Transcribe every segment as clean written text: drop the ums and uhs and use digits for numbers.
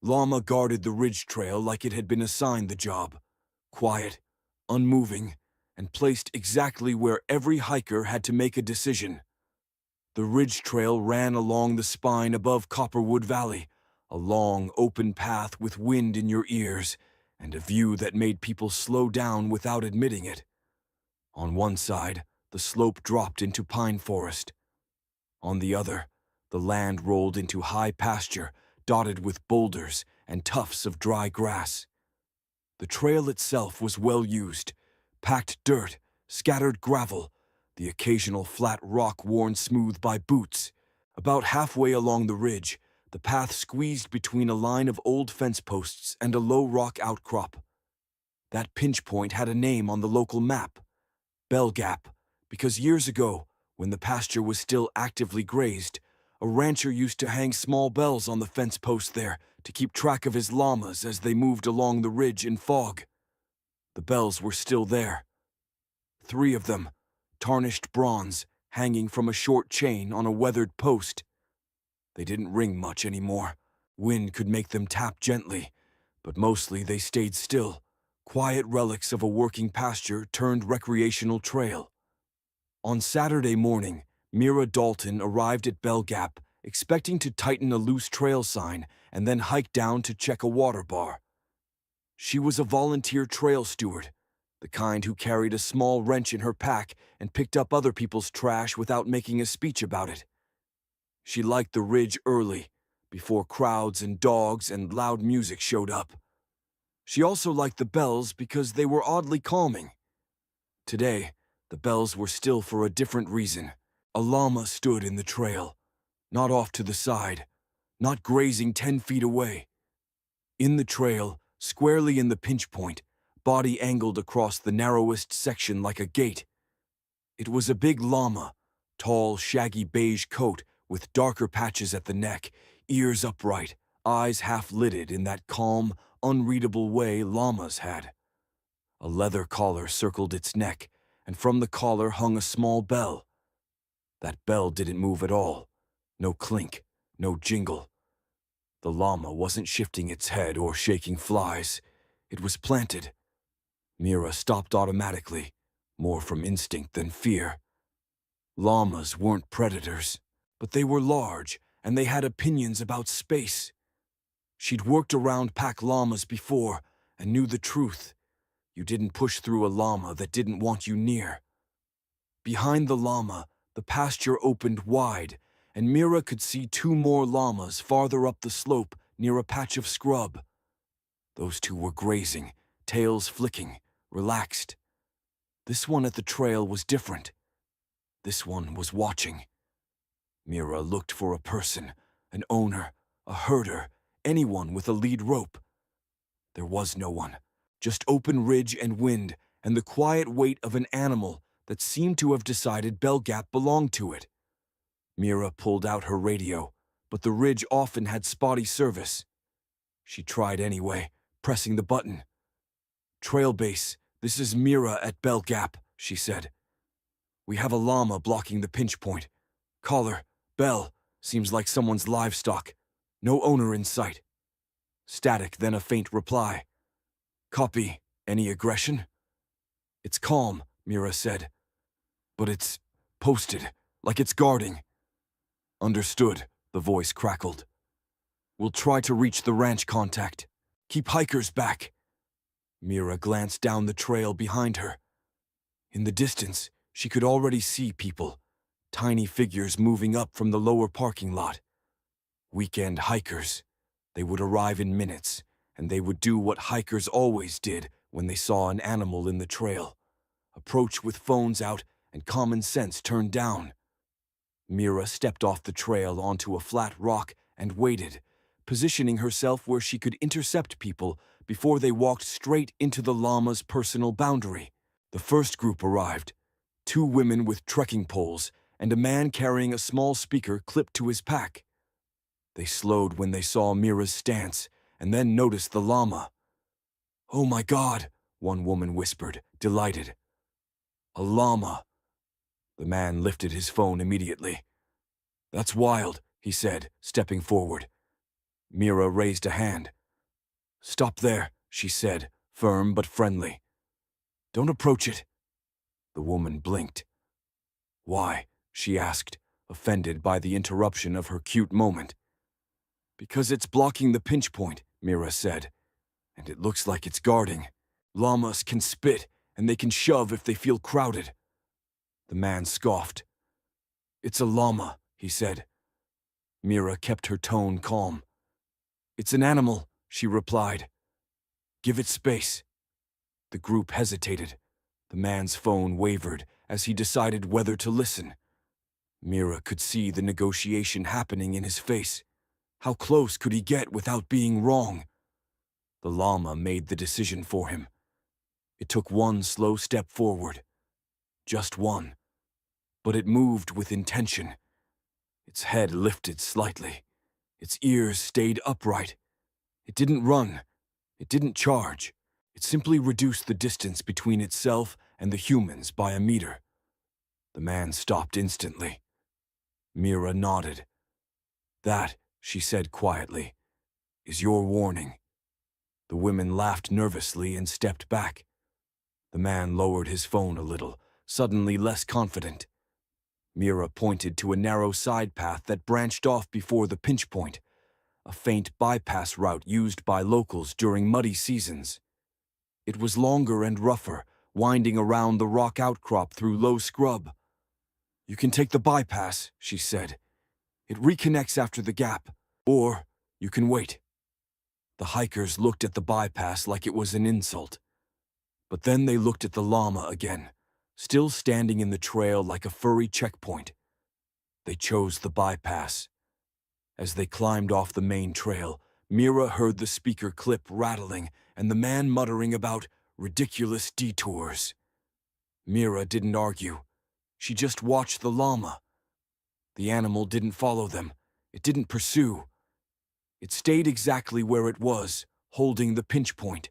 Llama guarded the ridge trail like it had been assigned the job. Quiet, unmoving, and placed exactly where every hiker had to make a decision. The ridge trail ran along the spine above Copperwood Valley, a long, open path with wind in your ears and a view that made people slow down without admitting it. On one side, the slope dropped into pine forest. On the other, the land rolled into high pasture dotted with boulders and tufts of dry grass. The trail itself was well used: packed dirt, scattered gravel, the occasional flat rock worn smooth by boots. About halfway along the ridge, the path squeezed between a line of old fence posts and a low rock outcrop. That pinch point had a name on the local map: Bell Gap, because years ago, when the pasture was still actively grazed, a rancher used to hang small bells on the fence post there to keep track of his llamas as they moved along the ridge in fog. The bells were still there. 3 of them, tarnished bronze, hanging from a short chain on a weathered post. They didn't ring much anymore. Wind could make them tap gently, but mostly they stayed still, quiet relics of a working pasture turned recreational trail. On Saturday morning, Mira Dalton arrived at Bell Gap, expecting to tighten a loose trail sign and then hike down to check a water bar. She was a volunteer trail steward, the kind who carried a small wrench in her pack and picked up other people's trash without making a speech about it. She liked the ridge early, before crowds and dogs and loud music showed up. She also liked the bells because they were oddly calming. Today, the bells were still for a different reason. A llama stood in the trail, not off to the side, not grazing 10 feet away. In the trail, squarely in the pinch point, body angled across the narrowest section like a gate. It was a big llama, tall, shaggy beige coat with darker patches at the neck, ears upright, eyes half-lidded in that calm, unreadable way llamas had. A leather collar circled its neck, and from the collar hung a small bell. That bell didn't move at all. No clink, no jingle. The llama wasn't shifting its head or shaking flies. It was planted. Mira stopped automatically, more from instinct than fear. Llamas weren't predators, but they were large, and they had opinions about space. She'd worked around pack llamas before and knew the truth. You didn't push through a llama that didn't want you near. Behind the llama, the pasture opened wide, and Mira could see 2 more llamas farther up the slope near a patch of scrub. Those 2 were grazing, tails flicking, relaxed. This one at the trail was different. This one was watching. Mira looked for a person, an owner, a herder, anyone with a lead rope. There was no one, just open ridge and wind and the quiet weight of an animal that seemed to have decided Bell Gap belonged to it. Mira pulled out her radio, but the ridge often had spotty service. She tried anyway, pressing the button. "Trail base, this is Mira at Bell Gap," she said. "We have a llama blocking the pinch point. Caller, Bell, seems like someone's livestock. No owner in sight." Static, then a faint reply. "Copy. Any aggression?" "It's calm," Mira said. "But it's posted, like it's guarding." "Understood," the voice crackled. "We'll try to reach the ranch contact. Keep hikers back." Mira glanced down the trail behind her. In the distance, she could already see people, tiny figures moving up from the lower parking lot. Weekend hikers. They would arrive in minutes, and they would do what hikers always did when they saw an animal in the trail: approach with phones out and common sense turned down. Mira stepped off the trail onto a flat rock and waited, positioning herself where she could intercept people before they walked straight into the llama's personal boundary. The first group arrived: 2 women with trekking poles and a man carrying a small speaker clipped to his pack. They slowed when they saw Mira's stance and then noticed the llama. "Oh my God," one woman whispered, delighted. "A llama." The man lifted his phone immediately. "That's wild," he said, stepping forward. Mira raised a hand. "Stop there," she said, firm but friendly. "Don't approach it." The woman blinked. "Why?" she asked, offended by the interruption of her cute moment. "Because it's blocking the pinch point," Mira said. "And it looks like it's guarding. Llamas can spit, and they can shove if they feel crowded." The man scoffed. "It's a llama," he said. Mira kept her tone calm. "It's an animal," she replied. "Give it space." The group hesitated. The man's phone wavered as he decided whether to listen. Mira could see the negotiation happening in his face. How close could he get without being wrong? The llama made the decision for him. It took one slow step forward. Just one. But it moved with intention. Its head lifted slightly. Its ears stayed upright. It didn't run. It didn't charge. It simply reduced the distance between itself and the humans by a meter. The man stopped instantly. Mira nodded. "That," she said quietly, "is your warning." The women laughed nervously and stepped back. The man lowered his phone a little, suddenly less confident. Mira pointed to a narrow side path that branched off before the pinch point, a faint bypass route used by locals during muddy seasons. It was longer and rougher, winding around the rock outcrop through low scrub. "You can take the bypass," she said. "It reconnects after the gap. Or you can wait." The hikers looked at the bypass like it was an insult. But then they looked at the llama again, still standing in the trail like a furry checkpoint. They chose the bypass. As they climbed off the main trail, Mira heard the speaker clip rattling and the man muttering about ridiculous detours. Mira didn't argue. She just watched the llama. The animal didn't follow them. It didn't pursue. It stayed exactly where it was, holding the pinch point.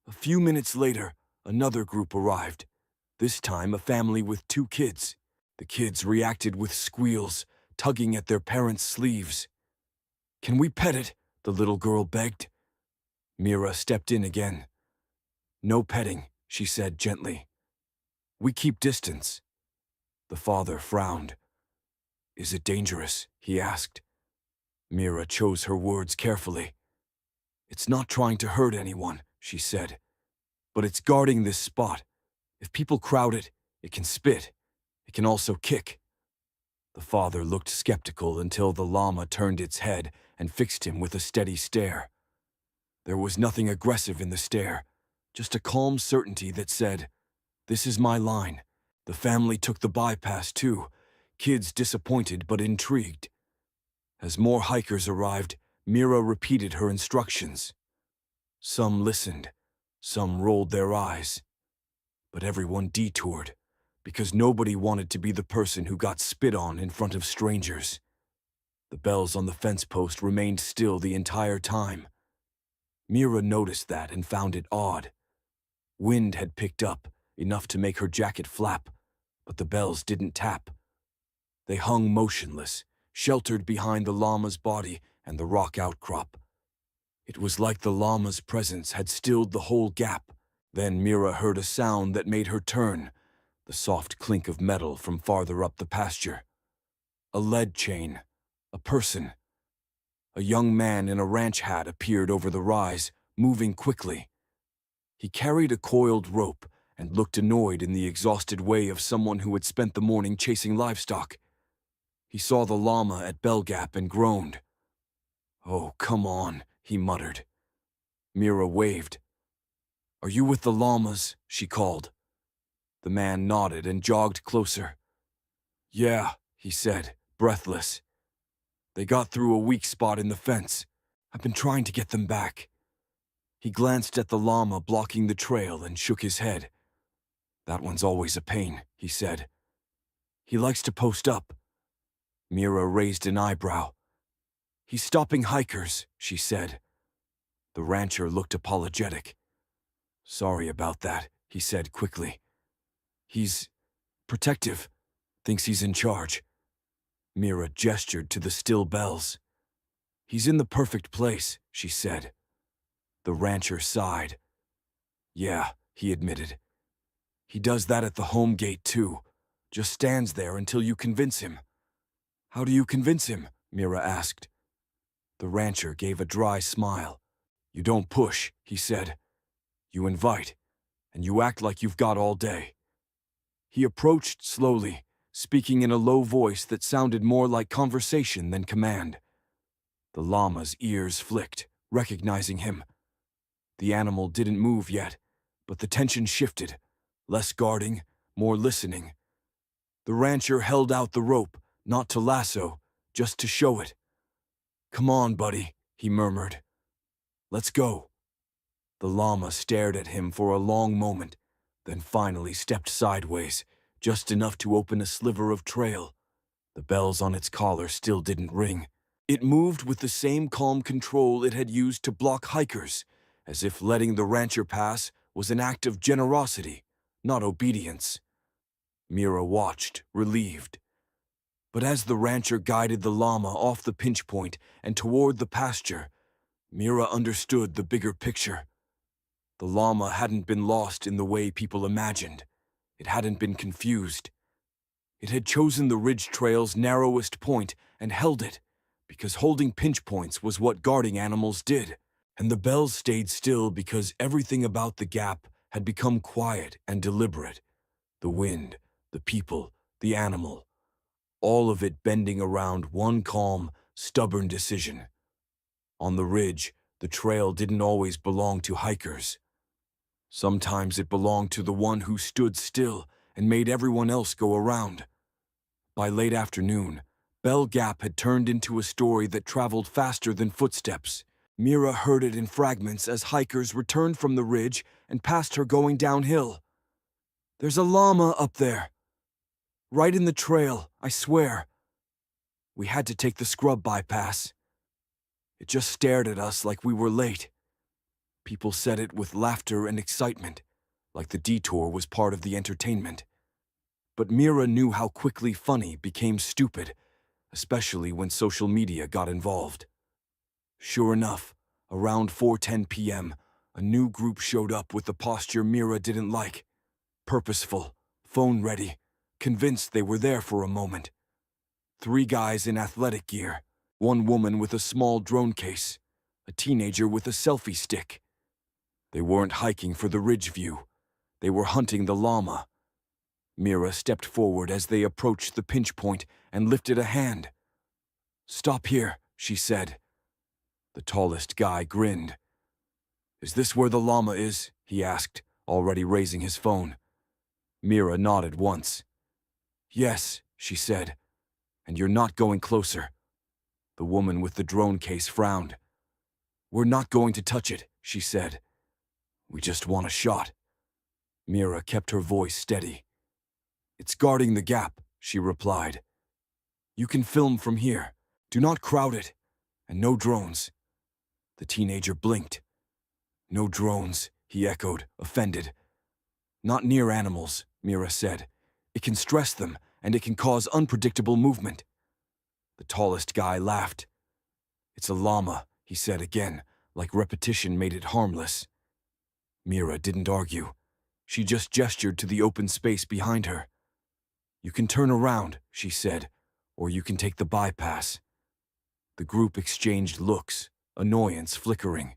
A few minutes later, another group arrived. This time a family with 2 kids. The kids reacted with squeals, tugging at their parents' sleeves. "Can we pet it?" the little girl begged. Mira stepped in again. "No petting," she said gently. "We keep distance." The father frowned. "Is it dangerous?" he asked. Mira chose her words carefully. "It's not trying to hurt anyone," she said. "But it's guarding this spot. If people crowd it, it can spit. It can also kick." The father looked skeptical until the llama turned its head and fixed him with a steady stare. There was nothing aggressive in the stare, just a calm certainty that said, "This is my line." The family took the bypass too, kids disappointed but intrigued. As more hikers arrived, Mira repeated her instructions. Some listened, some rolled their eyes. But everyone detoured, because nobody wanted to be the person who got spit on in front of strangers. The bells on the fence post remained still the entire time. Mira noticed that and found it odd. Wind had picked up, enough to make her jacket flap, but the bells didn't tap. They hung motionless, sheltered behind the llama's body and the rock outcrop. It was like the llama's presence had stilled the whole gap. Then Mira heard a sound that made her turn, the soft clink of metal from farther up the pasture. A lead chain. A person. A young man in a ranch hat appeared over the rise, moving quickly. He carried a coiled rope and looked annoyed in the exhausted way of someone who had spent the morning chasing livestock. He saw the llama at Bell Gap and groaned. "Oh, come on," he muttered. Mira waved. "Are you with the llamas?" she called. The man nodded and jogged closer. "Yeah," he said, breathless. "They got through a weak spot in the fence. I've been trying to get them back." He glanced at the llama blocking the trail and shook his head. "That one's always a pain," he said. "He likes to post up." Mira raised an eyebrow. "He's stopping hikers," she said. The rancher looked apologetic. "Sorry about that," he said quickly. "He's protective, thinks he's in charge." Mira gestured to the still bells. He's in the perfect place, she said. The rancher sighed. Yeah, he admitted. He does that at the home gate too. Just stands there until you convince him. How do you convince him? Mira asked. The rancher gave a dry smile. You don't push, he said. You invite, and you act like you've got all day. He approached slowly, speaking in a low voice that sounded more like conversation than command. The llama's ears flicked, recognizing him. The animal didn't move yet, but the tension shifted. Less guarding, more listening. The rancher held out the rope, not to lasso, just to show it. Come on, buddy, he murmured. Let's go. The llama stared at him for a long moment, then finally stepped sideways, just enough to open a sliver of trail. The bells on its collar still didn't ring. It moved with the same calm control it had used to block hikers, as if letting the rancher pass was an act of generosity, not obedience. Mira watched, relieved. But as the rancher guided the llama off the pinch point and toward the pasture, Mira understood the bigger picture. The llama hadn't been lost in the way people imagined. It hadn't been confused. It had chosen the ridge trail's narrowest point and held it, because holding pinch points was what guarding animals did. And the bells stayed still because everything about the gap had become quiet and deliberate. The wind, the people, the animal, all of it bending around one calm, stubborn decision. On the ridge, the trail didn't always belong to hikers. Sometimes it belonged to the one who stood still and made everyone else go around. By late afternoon, Bell Gap had turned into a story that traveled faster than footsteps. Mira heard it in fragments as hikers returned from the ridge and passed her going downhill. There's a llama up there. Right in the trail, I swear. We had to take the scrub bypass. It just stared at us like we were late. People said it with laughter and excitement, like the detour was part of the entertainment. But Mira knew how quickly funny became stupid, especially when social media got involved. Sure enough, around 4:10 p.m., a new group showed up with the posture Mira didn't like. Purposeful, phone-ready, convinced they were there for a moment. 3 guys in athletic gear, 1 woman with a small drone case, a teenager with a selfie stick. They weren't hiking for the ridge view. They were hunting the llama. Mira stepped forward as they approached the pinch point and lifted a hand. Stop here, she said. The tallest guy grinned. Is this where the llama is? He asked, already raising his phone. Mira nodded once. Yes, she said. And you're not going closer. The woman with the drone case frowned. We're not going to touch it, she said. We just want a shot. Mira kept her voice steady. It's guarding the gap, she replied. You can film from here. Do not crowd it. And no drones. The teenager blinked. No drones, he echoed, offended. Not near animals, Mira said. It can stress them, and it can cause unpredictable movement. The tallest guy laughed. It's a llama, he said again, like repetition made it harmless. Mira didn't argue. She just gestured to the open space behind her. You can turn around, she said, or you can take the bypass. The group exchanged looks, annoyance flickering.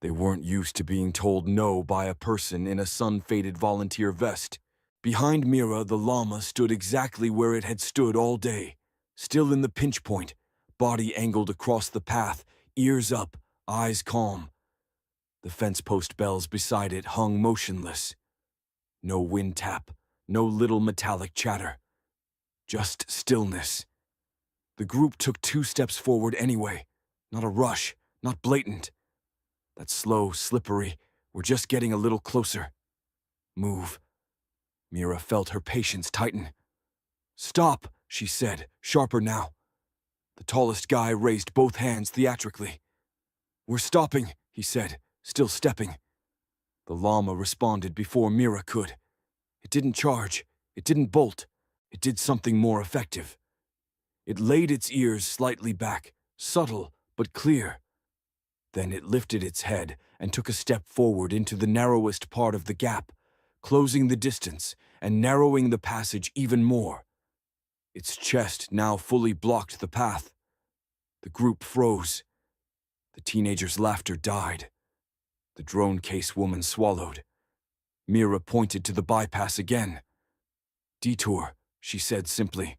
They weren't used to being told no by a person in a sun-faded volunteer vest. Behind Mira, the llama stood exactly where it had stood all day, still in the pinch point, body angled across the path, ears up, eyes calm. The fence post bells beside it hung motionless. No wind tap, no little metallic chatter. Just stillness. The group took 2 steps forward anyway. Not a rush, not blatant. That slow, slippery, we're just getting a little closer. Move. Mira felt her patience tighten. Stop, she said, sharper now. The tallest guy raised both hands theatrically. We're stopping, he said, still stepping. The llama responded before Mira could. It didn't charge. It didn't bolt. It did something more effective. It laid its ears slightly back, subtle but clear. Then it lifted its head and took a step forward into the narrowest part of the gap, closing the distance and narrowing the passage even more. Its chest now fully blocked the path. The group froze. The teenager's laughter died. The drone case woman swallowed. Mira pointed to the bypass again. "Detour," she said simply.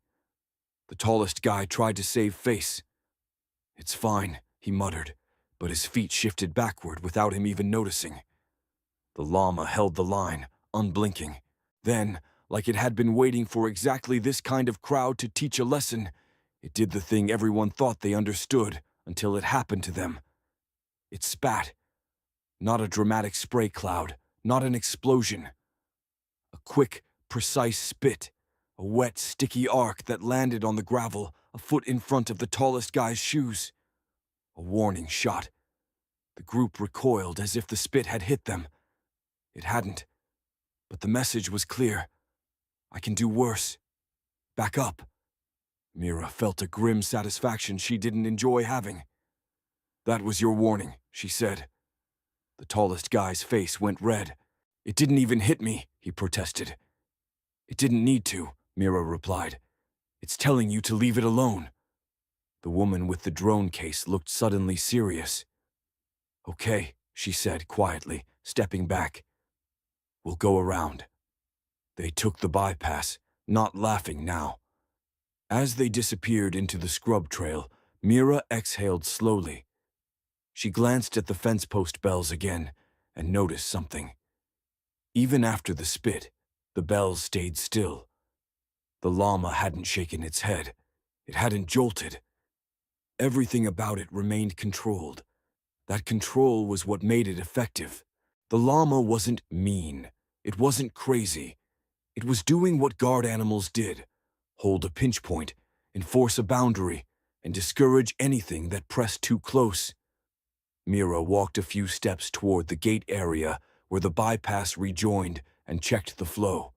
The tallest guy tried to save face. "It's fine," he muttered, but his feet shifted backward without him even noticing. The llama held the line, unblinking. Then, like it had been waiting for exactly this kind of crowd to teach a lesson, it did the thing everyone thought they understood until it happened to them. It spat. Not a dramatic spray cloud, not an explosion. A quick, precise spit, a wet, sticky arc that landed on the gravel a foot in front of the tallest guy's shoes. A warning shot. The group recoiled as if the spit had hit them. It hadn't, but the message was clear. I can do worse. Back up. Mira felt a grim satisfaction she didn't enjoy having. "That was your warning," she said. The tallest guy's face went red. "It didn't even hit me," he protested. "It didn't need to," Mira replied. "It's telling you to leave it alone." The woman with the drone case looked suddenly serious. "Okay," she said quietly, stepping back. "We'll go around." They took the bypass, not laughing now. As they disappeared into the scrub trail, Mira exhaled slowly. She glanced at the fence post bells again and noticed something. Even after the spit, the bells stayed still. The llama hadn't shaken its head. It hadn't jolted. Everything about it remained controlled. That control was what made it effective. The llama wasn't mean. It wasn't crazy. It was doing what guard animals did: hold a pinch point, enforce a boundary, and discourage anything that pressed too close. Mira walked a few steps toward the gate area where the bypass rejoined and checked the flow.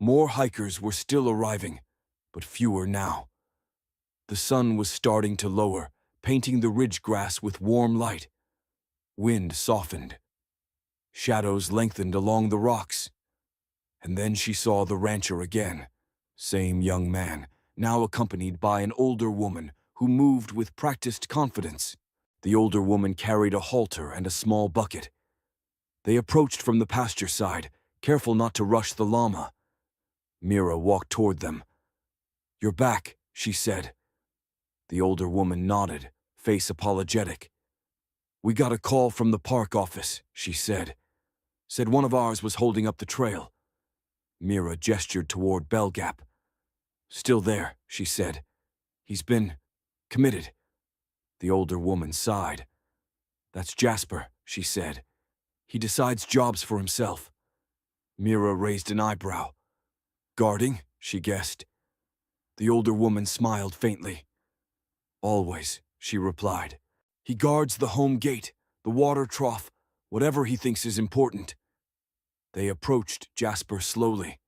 More hikers were still arriving, but fewer now. The sun was starting to lower, painting the ridge grass with warm light. Wind softened. Shadows lengthened along the rocks. And then she saw the rancher again. Same young man, now accompanied by an older woman who moved with practiced confidence. The older woman carried a halter and a small bucket. They approached from the pasture side, careful not to rush the llama. Mira walked toward them. "You're back," she said. The older woman nodded, face apologetic. "We got a call from the park office," she said. "Said one of ours was holding up the trail." Mira gestured toward Bell Gap. "Still there," she said. "He's been committed." The older woman sighed. "That's Jasper," she said. "He decides jobs for himself." Mira raised an eyebrow. "Guarding?" she guessed. The older woman smiled faintly. "Always," she replied. "He guards the home gate, the water trough, whatever he thinks is important." They approached Jasper slowly.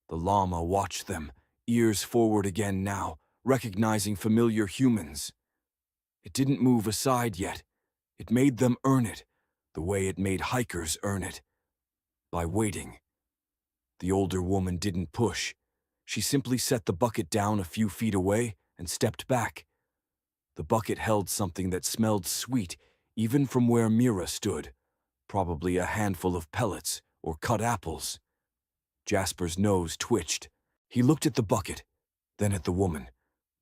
The llama watched them, ears forward again now, recognizing familiar humans. It didn't move aside yet. It made them earn it, the way it made hikers earn it. By waiting. The older woman didn't push. She simply set the bucket down a few feet away and stepped back. The bucket held something that smelled sweet, even from where Mira stood. Probably a handful of pellets or cut apples. Jasper's nose twitched. He looked at the bucket, then at the woman,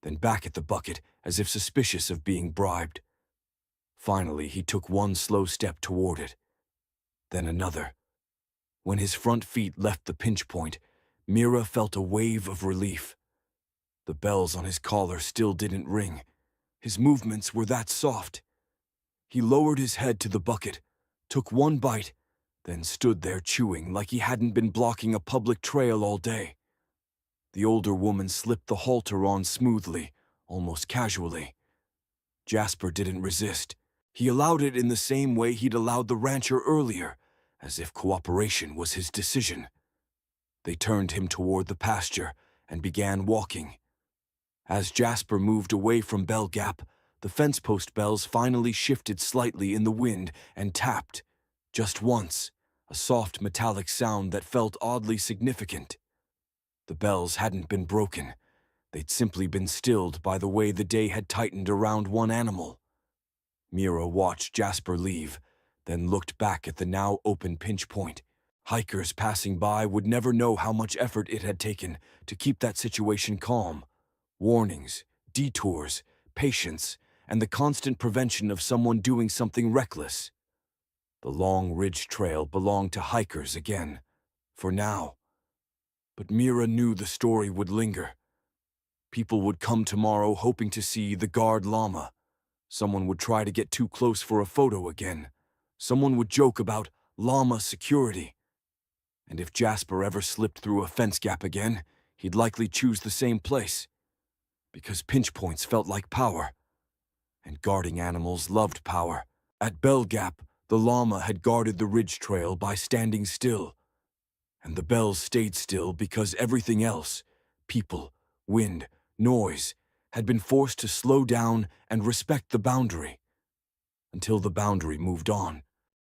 then back at the bucket as if suspicious of being bribed. Finally, he took one slow step toward it, then another. When his front feet left the pinch point, Mira felt a wave of relief. The bells on his collar still didn't ring. His movements were that soft. He lowered his head to the bucket, took one bite, then stood there chewing like he hadn't been blocking a public trail all day. The older woman slipped the halter on smoothly, almost casually. Jasper didn't resist. He allowed it in the same way he'd allowed the rancher earlier, as if cooperation was his decision. They turned him toward the pasture and began walking. As Jasper moved away from Bell Gap, the fence post bells finally shifted slightly in the wind and tapped, just once, a soft metallic sound that felt oddly significant. The bells hadn't been broken. They'd simply been stilled by the way the day had tightened around one animal. Mira watched Jasper leave, then looked back at the now open pinch point. Hikers passing by would never know how much effort it had taken to keep that situation calm. Warnings, detours, patience, and the constant prevention of someone doing something reckless. The long ridge trail belonged to hikers again, for now. But Mira knew the story would linger. People would come tomorrow hoping to see the guard llama. Someone would try to get too close for a photo again. Someone would joke about llama security. And if Jasper ever slipped through a fence gap again, he'd likely choose the same place. Because pinch points felt like power. And guarding animals loved power. At Bell Gap, the llama had guarded the ridge trail by standing still. And the bells stayed still because everything else, people, wind, noise, had been forced to slow down and respect the boundary. Until the boundary moved on.